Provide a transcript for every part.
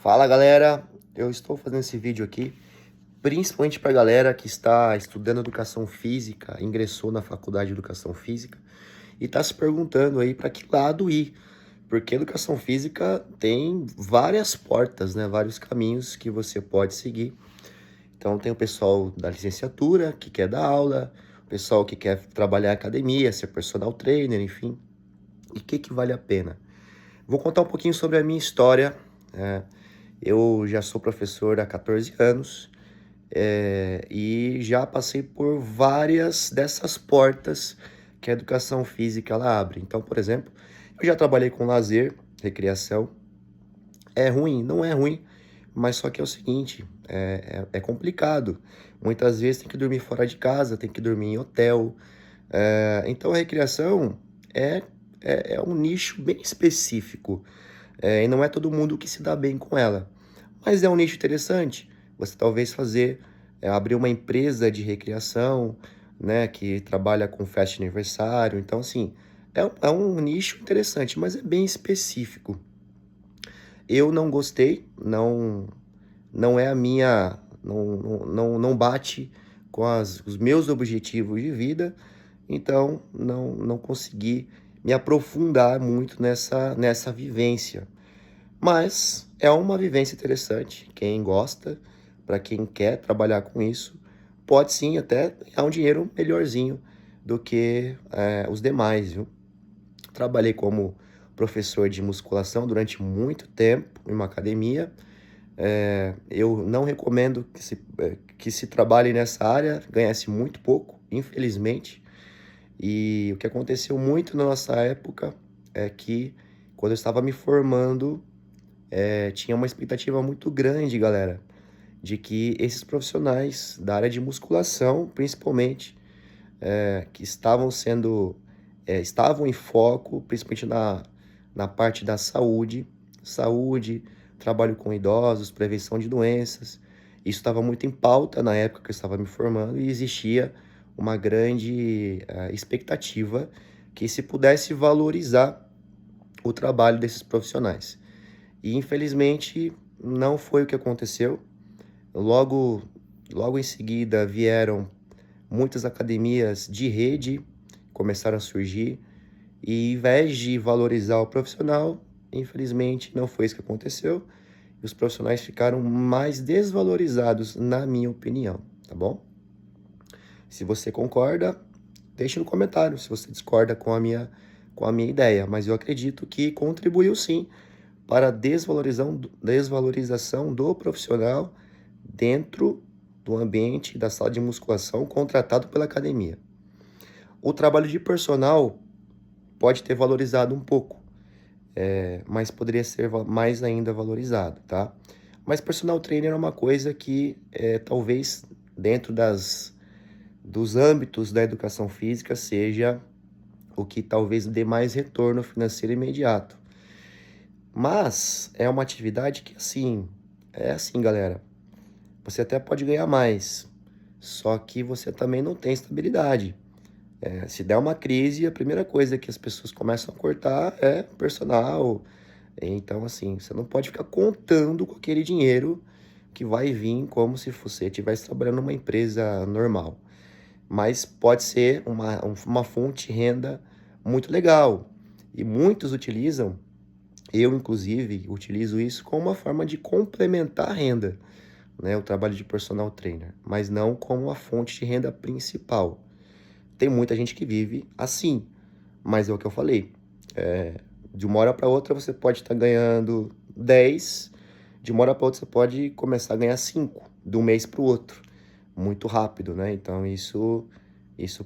Fala galera, eu estou fazendo esse vídeo aqui principalmente para a galera que está estudando educação física, ingressou na faculdade de educação física e está se perguntando aí para que lado ir, porque educação física tem várias portas, né? Vários caminhos que você pode seguir. Então tem o pessoal da licenciatura que quer dar aula, o pessoal que quer trabalhar em academia, ser personal trainer, enfim. E o que vale a pena? Vou contar um pouquinho sobre a minha história. Eu já sou professor há 14 anos e já passei por várias dessas portas que a educação física ela abre. Então, por exemplo, eu já trabalhei com lazer, recreação. É ruim? Não é ruim, mas só que é o seguinte, é complicado. Muitas vezes tem que dormir fora de casa, tem que dormir em hotel. Então a recreação é, é um nicho bem específico. E não é todo mundo que se dá bem com ela. Mas é um nicho interessante. Você talvez abrir uma empresa de recreação, né, que trabalha com festa de aniversário. Então, assim, é um nicho interessante, mas é bem específico. Eu não gostei, não é a minha, não bate com os meus objetivos de vida, então não consegui me aprofundar muito nessa vivência. Mas é uma vivência interessante. Quem gosta, para quem quer trabalhar com isso, pode sim até ganhar um dinheiro melhorzinho do que os demais, viu? Trabalhei como professor de musculação durante muito tempo em uma academia. Eu não recomendo que se trabalhe nessa área, ganha-se muito pouco, infelizmente. E o que aconteceu muito na nossa época é que, quando eu estava me formando, tinha uma expectativa muito grande, galera, de que esses profissionais da área de musculação, principalmente, que estavam em foco, principalmente na parte da saúde, trabalho com idosos, prevenção de doenças. Isso estava muito em pauta na época que eu estava me formando e existia uma grande expectativa que se pudesse valorizar o trabalho desses profissionais. E infelizmente não foi o que aconteceu. Logo, logo em seguida vieram muitas academias de rede, começaram a surgir, e em vez de valorizar o profissional, infelizmente não foi isso que aconteceu. E os profissionais ficaram mais desvalorizados, na minha opinião, tá bom? Se você concorda, deixe no comentário se você discorda com a minha ideia, mas eu acredito que contribuiu sim para a desvalorização do profissional dentro do ambiente da sala de musculação contratado pela academia. O trabalho de personal pode ter valorizado um pouco, mas poderia ser mais ainda valorizado, tá? Mas personal trainer é uma coisa que talvez dentro dos âmbitos da educação física seja o que talvez dê mais retorno financeiro imediato. Mas é uma atividade que é assim, galera. Você até pode ganhar mais, só que você também não tem estabilidade. Se der uma crise, a primeira coisa que as pessoas começam a cortar é personal. Então, assim, você não pode ficar contando com aquele dinheiro que vai vir como se você estivesse trabalhando numa empresa normal. Mas pode ser uma fonte de renda muito legal. E muitos utilizam, eu inclusive utilizo isso como uma forma de complementar a renda, né? O trabalho de personal trainer, mas não como a fonte de renda principal. Tem muita gente que vive assim, mas é o que eu falei. De uma hora para outra você pode estar ganhando 10, de uma hora para outra você pode começar a ganhar 5, de um mês para o outro, muito rápido, né? Então isso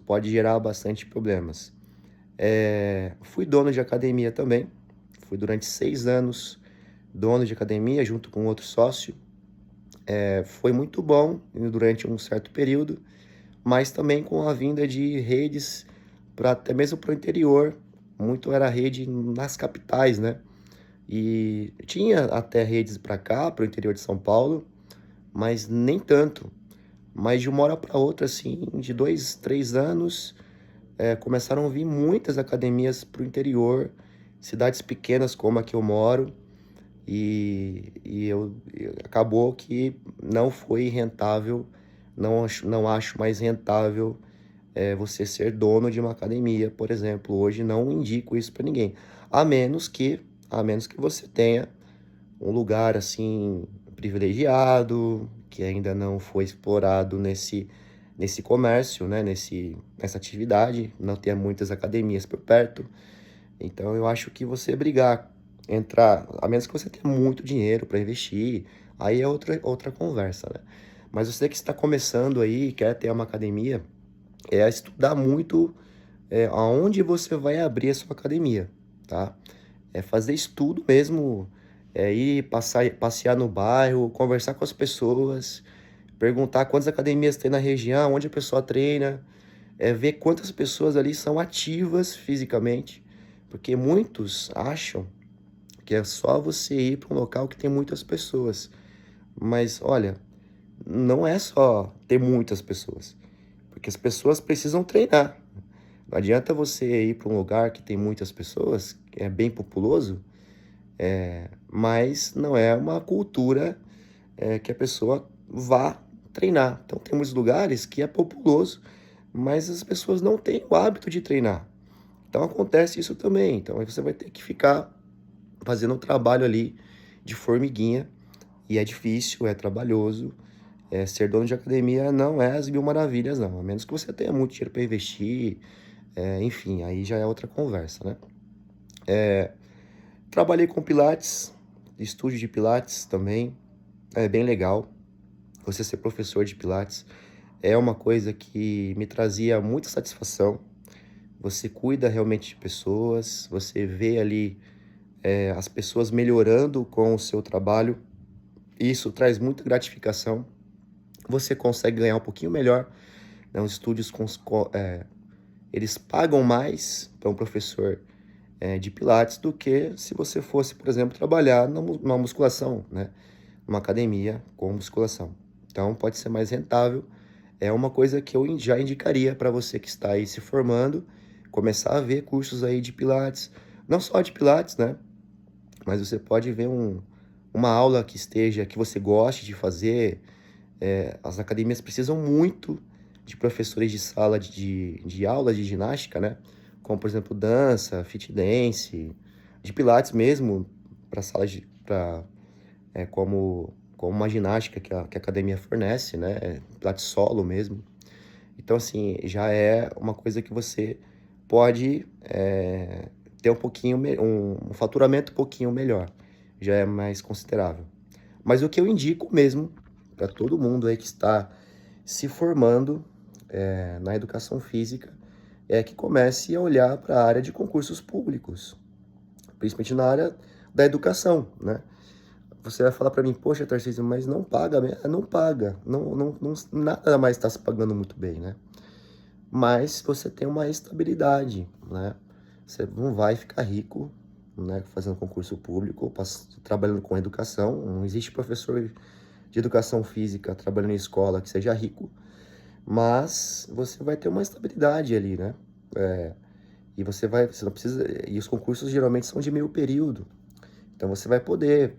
pode gerar bastante problemas. Fui dono de academia também, fui durante 6 anos dono de academia junto com outro sócio. Foi muito bom durante um certo período, mas também com a vinda de redes até mesmo para o interior. Muito era rede nas capitais, né? E tinha até redes para cá, para o interior de São Paulo, mas nem tanto. Mas de uma hora para outra, assim, de 2, 3 anos, começaram a vir muitas academias para o interior, cidades pequenas como a que eu moro, acabou que não foi rentável, não acho mais rentável você ser dono de uma academia, por exemplo. Hoje não indico isso para ninguém, a menos que, a menos que você tenha um lugar assim privilegiado, que ainda não foi explorado nesse comércio, né, nessa atividade, não tenha muitas academias por perto. Então eu acho que você brigar, entrar, a menos que você tenha muito dinheiro para investir, aí é outra conversa, né? Mas você que está começando aí, quer ter uma academia, é estudar muito aonde você vai abrir a sua academia, tá? É fazer estudo mesmo, ir passear no bairro, conversar com as pessoas, perguntar quantas academias tem na região, onde a pessoa treina, ver quantas pessoas ali são ativas fisicamente, porque muitos acham que é só você ir para um local que tem muitas pessoas. Mas olha, não é só ter muitas pessoas, porque as pessoas precisam treinar. Não adianta você ir para um lugar que tem muitas pessoas, que é bem populoso, mas não é uma cultura que a pessoa vá treinar. Então tem muitos lugares que é populoso, mas as pessoas não têm o hábito de treinar. Então acontece isso também. Então aí você vai ter que ficar fazendo um trabalho ali de formiguinha, e é difícil, é trabalhoso. Ser dono de academia não é as mil maravilhas, não. A menos que você tenha muito dinheiro para investir, enfim, aí já é outra conversa, né? Trabalhei com Pilates, estúdio de Pilates também, é bem legal. Você ser professor de Pilates é uma coisa que me trazia muita satisfação. Você cuida realmente de pessoas, você vê ali as pessoas melhorando com o seu trabalho, e isso traz muita gratificação. Você consegue ganhar um pouquinho melhor, né? Os estúdios eles pagam mais para um professor de Pilates do que se você fosse, por exemplo, trabalhar numa musculação, né? Numa academia com musculação. Então pode ser mais rentável. É uma coisa que eu já indicaria para você que está aí se formando, começar a ver cursos aí de Pilates, não só de Pilates, né? Mas você pode ver uma aula que você goste de fazer. As academias precisam muito de professores de sala de aula de ginástica, né? Como, por exemplo, dança, fit dance, de Pilates mesmo, para sala de, pra, como uma ginástica que a academia fornece, né? Pilates solo mesmo. Então, assim, já é uma coisa que você pode ter um faturamento um pouquinho melhor. Já é mais considerável. Mas o que eu indico mesmo para todo mundo aí que está se formando na educação física é que comece a olhar para a área de concursos públicos, principalmente na área da educação, né? Você vai falar para mim, poxa, Tarcísio, mas não paga, não paga, nada mais está se pagando muito bem, né? Mas você tem uma estabilidade, né? Você não vai ficar rico, né, fazendo concurso público, trabalhando com educação. Não existe professor de educação física trabalhando em escola que seja rico, mas você vai ter uma estabilidade ali, né? Você não precisa, e os concursos geralmente são de meio período, então você vai poder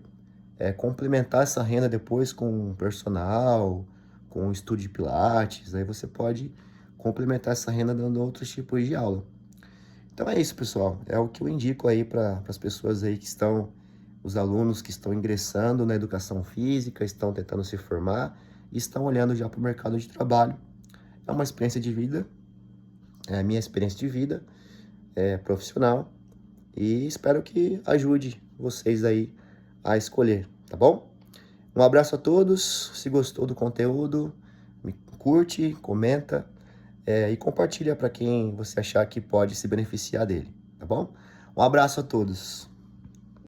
complementar essa renda depois com personal, com estudo de pilates, aí você pode complementar essa renda dando outros tipos de aula. Então é isso, pessoal. É o que eu indico aí para as pessoas aí que estão, os alunos que estão ingressando na educação física, estão tentando se formar e estão olhando já para o mercado de trabalho. É uma experiência de vida, é a minha experiência de vida profissional, e espero que ajude vocês aí a escolher, tá bom? Um abraço a todos. Se gostou do conteúdo, me curte, comenta e compartilha para quem você achar que pode se beneficiar dele, tá bom? Um abraço a todos.